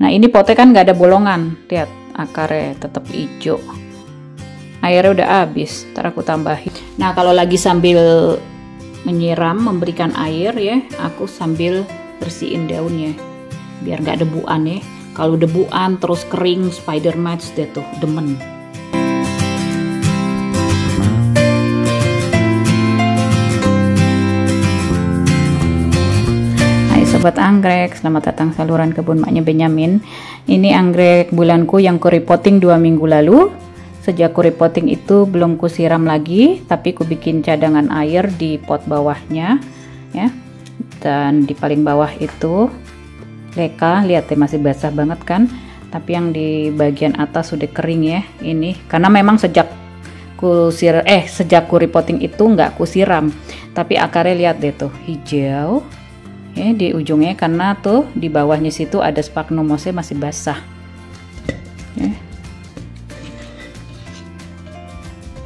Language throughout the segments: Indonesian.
Nah ini potnya kan nggak ada bolongan, lihat akarnya tetap hijau. Airnya udah habis, ntar aku tambahin. Nah kalau lagi sambil menyiram, memberikan air ya, aku sambil bersihin daunnya biar nggak debuan ya. Kalau debuan terus kering, spider mites deh tuh, demen. Sobat anggrek, selamat datang saluran kebun maknya Benyamin. Ini anggrek bulanku yang ku repotting 2 minggu lalu. Sejak ku repotting itu belum ku siram lagi, tapi ku bikin cadangan air di pot bawahnya ya. Dan di paling bawah itu leka, lihat ya masih basah banget kan. Tapi yang di bagian atas sudah kering ya. Ini karena memang sejak ku repotting itu nggak ku siram, tapi akarnya lihat deh tuh hijau. Ya, di ujungnya karena tuh di bawahnya situ ada sphagnum mossnya masih basah ya.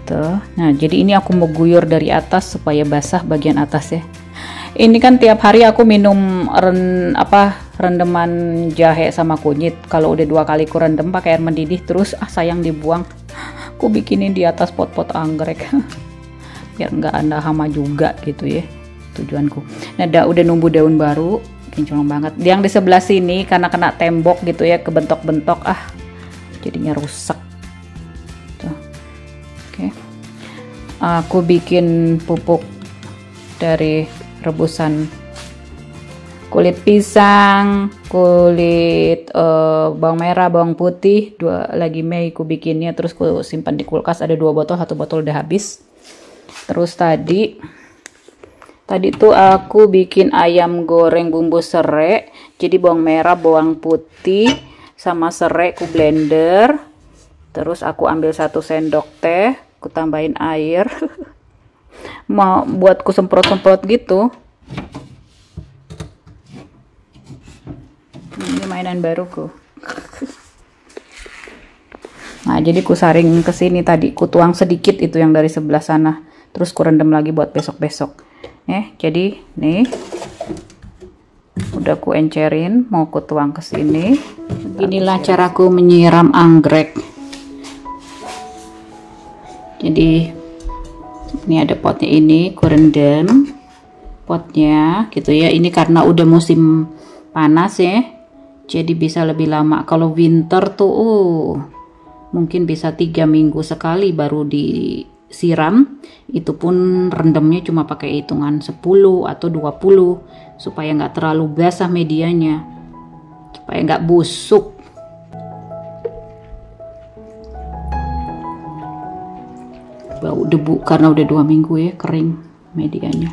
Tuh, nah jadi ini aku mau guyur dari atas supaya basah bagian atas ya. Ini kan tiap hari aku minum rendeman jahe sama kunyit. Kalau udah 2 kali ku rendem pakai air mendidih terus sayang dibuang, aku bikinin di atas pot-pot anggrek biar nggak ada hama juga gitu ya, tujuanku. Nah udah numbuh daun baru, kinclong banget. Yang di sebelah sini karena kena tembok gitu ya, kebentok-bentok jadinya rusak tuh. Oke. Aku bikin pupuk dari rebusan kulit pisang, kulit bawang merah, bawang putih, 2 lagi Mei ku bikinnya, terus ku simpan di kulkas, ada 2 botol, 1 botol udah habis. Terus tadi tuh aku bikin ayam goreng bumbu serai. Jadi bawang merah, bawang putih sama serai ku blender. Terus aku ambil 1 sendok teh, ku tambahin air. Mau buat ku semprot-semprot gitu. Ini mainan baruku. Nah, jadi ku saring ke sini tadi, ku tuang sedikit itu yang dari sebelah sana. Terus ku rendam lagi buat besok-besok. Jadi nih udah ku encerin, mau ku tuang ke sini. Inilah caraku menyiram anggrek. Jadi ini ada potnya, ini ku rendam potnya gitu ya. Ini karena udah musim panas ya, jadi bisa lebih lama. Kalau winter tuh mungkin bisa 3 minggu sekali baru disiram. Itu pun rendamnya cuma pakai hitungan 10 atau 20 supaya nggak terlalu basah medianya, supaya nggak busuk. Bau debu karena udah 2 minggu ya kering medianya.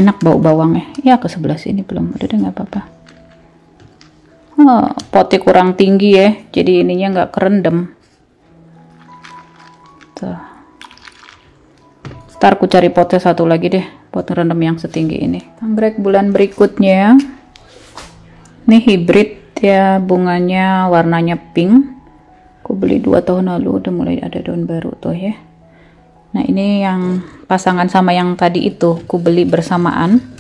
Enak bau bawangnya ya. Ke sebelah sini belum, udah nggak apa-apa. Potnya kurang tinggi ya, jadi ininya nggak kerendam tuh. Ntar ku cari potnya 1 lagi deh, pot rendam yang setinggi ini. Anggrek bulan berikutnya ini hibrid ya, bunganya warnanya pink. Ku beli 2 tahun lalu, udah mulai ada daun baru tuh ya. Nah ini yang pasangan sama yang tadi itu, ku beli bersamaan.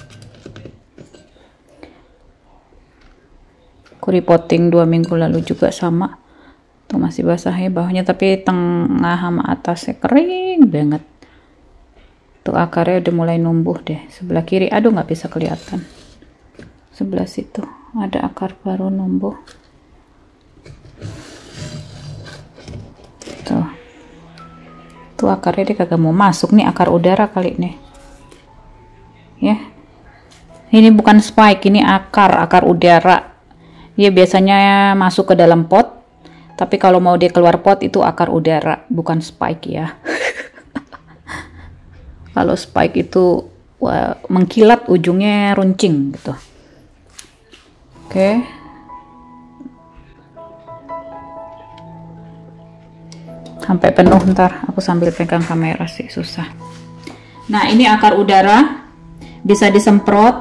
Ku repotting 2 minggu lalu juga sama. Tuh masih basah ya bawahnya, tapi tengah sama atasnya kering banget. Tuh akarnya udah mulai numbuh deh. Sebelah kiri, aduh nggak bisa kelihatan. Sebelah situ ada akar baru numbuh. Tuh akarnya dia kagak mau masuk nih, akar udara kali nih ya. Ini bukan spike, ini akar udara ya. Biasanya masuk ke dalam pot, tapi kalau mau dia keluar pot itu akar udara, bukan spike ya. Kalau spike itu mengkilat, ujungnya runcing gitu. Oke. Sampai penuh, ntar aku sambil pegang kamera sih susah. Nah ini akar udara, bisa disemprot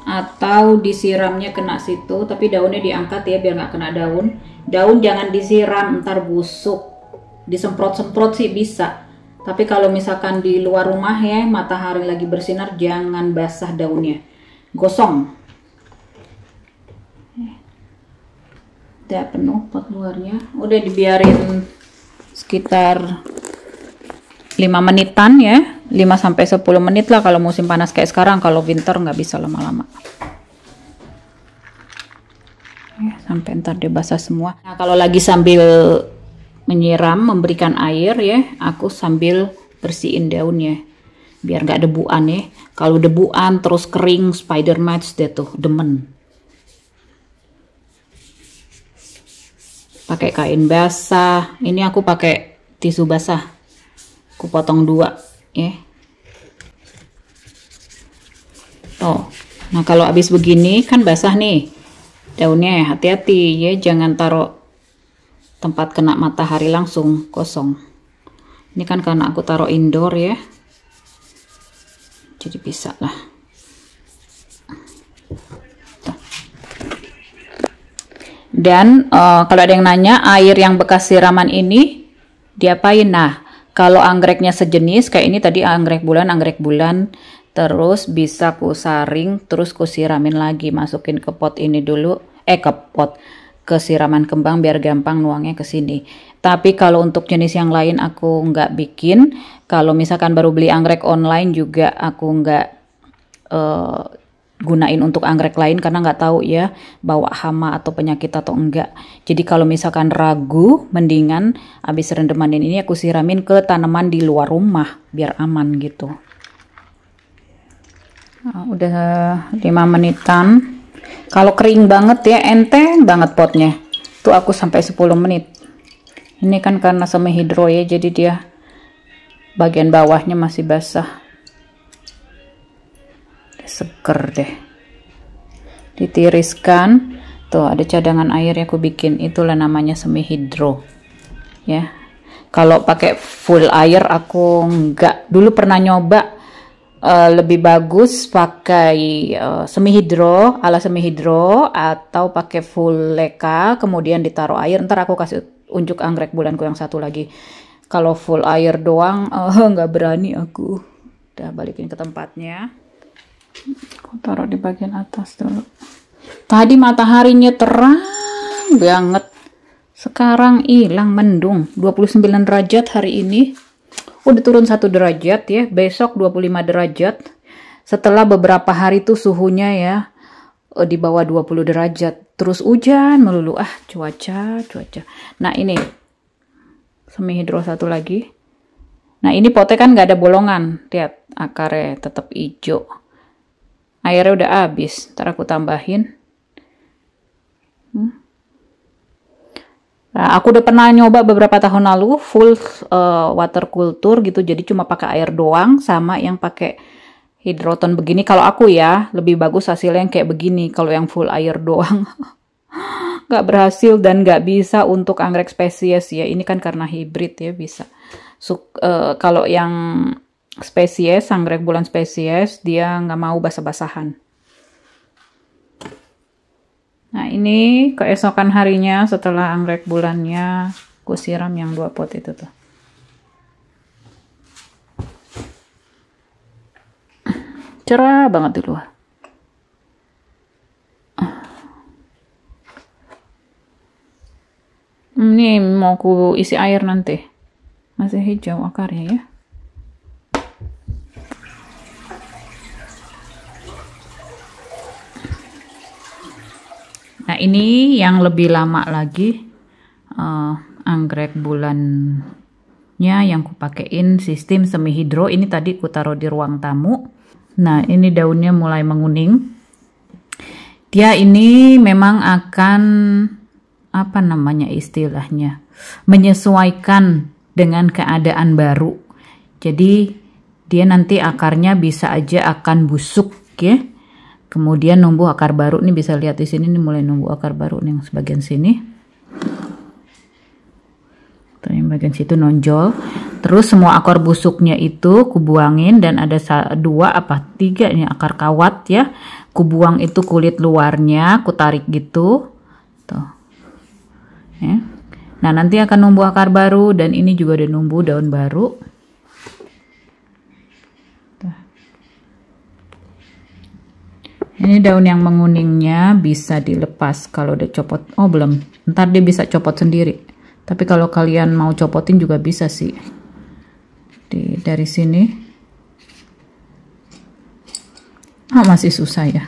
atau disiramnya kena situ, tapi daunnya diangkat ya biar nggak kena daun. Daun jangan disiram, ntar busuk. Disemprot-semprot sih bisa, Tapi kalau misalkan di luar rumah ya, matahari lagi bersinar, jangan basah daunnya, gosong. Udah penuh pot luarnya, udah dibiarin sekitar 5 menitan ya, 5-10 menit lah kalau musim panas kayak sekarang. Kalau winter nggak bisa lama-lama ya, sampai ntar dia basah semua. Nah, kalau lagi sambil menyiram, memberikan air ya, aku sambil bersihin daunnya biar nggak debuan ya. Kalau debuan terus kering, spider mites deh tuh, demen. Pakai kain basah, ini aku pakai tisu basah, aku potong 2 ya. Oh, nah kalau habis begini kan basah nih daunnya, hati-hati ya, jangan taruh tempat kena matahari langsung, kosong. Ini kan karena aku taruh indoor ya, jadi bisa lah. Dan kalau ada yang nanya air yang bekas siraman ini diapain? Nah, kalau anggreknya sejenis kayak ini tadi, anggrek bulan, terus bisa ku saring, terus ku siramin lagi, masukin ke pot ini dulu, ke pot, ke siraman kembang biar gampang nuangnya ke sini. Tapi kalau untuk jenis yang lain aku nggak bikin. Kalau misalkan baru beli anggrek online juga aku nggak gunain untuk anggrek lain karena nggak tahu ya bawa hama atau penyakit atau enggak. Jadi kalau misalkan ragu, mendingan habis rendeman ini aku siramin ke tanaman di luar rumah biar aman gitu. Nah, udah 5 menitan. Kalau kering banget ya, enteng banget potnya, tuh aku sampai 10 menit. Ini kan karena semi hidro ya, jadi dia bagian bawahnya masih basah. Seger deh, ditiriskan. Tuh ada cadangan air yang aku bikin, itulah namanya semi hidro ya. Kalau pakai full air aku enggak. Dulu pernah nyoba, lebih bagus pakai semi hidro, ala semi hidro, atau pakai full leka kemudian ditaruh air. Ntar aku kasih unjuk anggrek bulanku yang satu lagi. Kalau full air doang nggak berani aku. Udah balikin ke tempatnya. Aku taruh di bagian atas dulu. Tadi mataharinya terang banget, sekarang hilang, mendung. 29 derajat hari ini, udah turun 1 derajat ya, besok 25 derajat. Setelah beberapa hari tuh suhunya ya di bawah 20 derajat, terus hujan melulu. Cuaca. Nah ini semi hidro satu lagi. Nah ini potnya kan nggak ada bolongan, lihat akarnya tetap hijau. Airnya udah habis, ntar aku tambahin. Nah, aku udah pernah nyoba beberapa tahun lalu full water culture gitu, jadi cuma pakai air doang sama yang pakai hidroton begini. Kalau aku ya lebih bagus hasilnya yang kayak begini. Kalau yang full air doang nggak berhasil dan nggak bisa untuk anggrek spesies ya. Ini kan karena hibrid ya, bisa. Kalau yang spesies, anggrek bulan spesies, dia nggak mau basah-basahan. Nah ini keesokan harinya setelah anggrek bulannya aku siram yang 2 pot itu tuh. Cerah banget di luar. Ini mau ku isi air nanti. Masih hijau akarnya ya. Nah ini yang lebih lama lagi, anggrek bulannya yang kupakein sistem semi hidro. Ini tadi ku taruh di ruang tamu. Nah ini daunnya mulai menguning. Dia ini memang akan, apa namanya istilahnya, menyesuaikan dengan keadaan baru. Jadi dia nanti akarnya bisa aja akan busuk ya. Kemudian numbuh akar baru. Nih bisa lihat di sini nih mulai numbuh akar baru nih, yang sebagian sini. Tuh yang bagian situ nonjol. Terus semua akar busuknya itu kubuangin, dan ada 2 apa 3 ini akar kawat ya. Kubuang itu kulit luarnya, kutarik gitu. Tuh. Ya. Nah, nanti akan numbuh akar baru, dan ini juga udah numbuh daun baru. Ini daun yang menguningnya bisa dilepas kalau udah copot. Oh belum, ntar dia bisa copot sendiri. Tapi kalau kalian mau copotin juga bisa sih. Dari sini. Masih susah ya.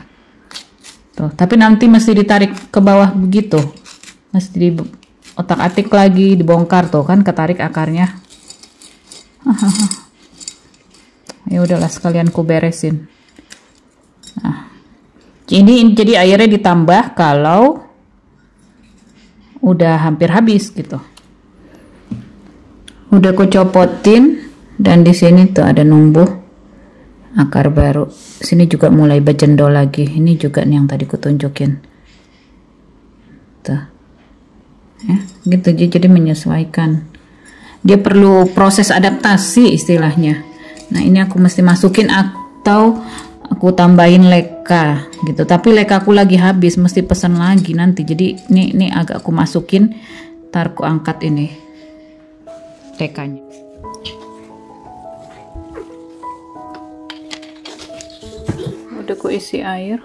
Tuh, tapi nanti mesti ditarik ke bawah begitu. Mesti di otak-atik lagi, dibongkar tuh kan, ketarik akarnya. Ya udahlah, sekalian ku beresin. Nah, ini jadi airnya ditambah kalau udah hampir habis gitu. Udah ku copotin dan di sini tuh ada numbuh akar baru. Sini juga mulai berjendol lagi. Ini juga nih yang tadi ku tunjukin. Tuh. Ya, gitu jadi menyesuaikan. Dia perlu proses adaptasi istilahnya. Nah, ini aku mesti masukin atau aku tambahin leka gitu. Tapi leka aku lagi habis, mesti pesan lagi nanti. Jadi ini agak aku masukin, ntar aku angkat ini lekanya. Udah aku isi air.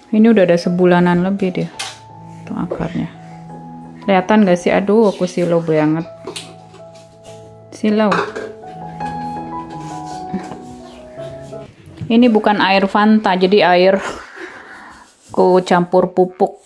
Ini udah ada sebulanan lebih deh. Tuh akarnya. Kelihatan gak sih? Aduh, aku silau banget. Silau. Ini bukan air Fanta, jadi air ku campur pupuk